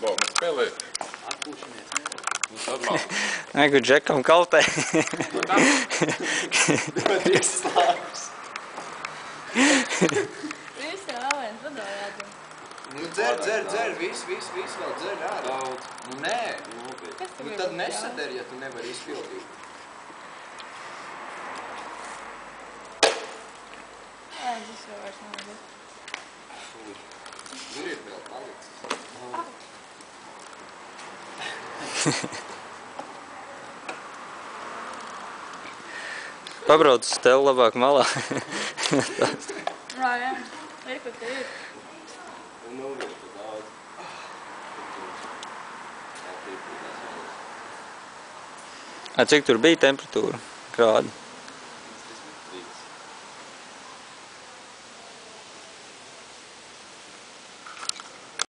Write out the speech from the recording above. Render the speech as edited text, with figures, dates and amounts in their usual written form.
basketbolu mēs spēlējam. Atpūšamies. Nu, tad labi. Nē, kur džekam kaltē. Dodies slāpes. Viss jau vēlēns vadojāt. Nu, dzer, viss vēl dzer ārā. Daudz. Nu, nē. Kas tev Nu, ir tad būs nesader, ja tu nevari izpildīt. Jā, tas jau vairs nav labi. Tur ir vēl palicis. Pabrauc uz tevi labāk malā. Jā, jā. Ir, ko te ir. Nu, vēl tu daudz. Cik tur bija temperatūra? Grādi?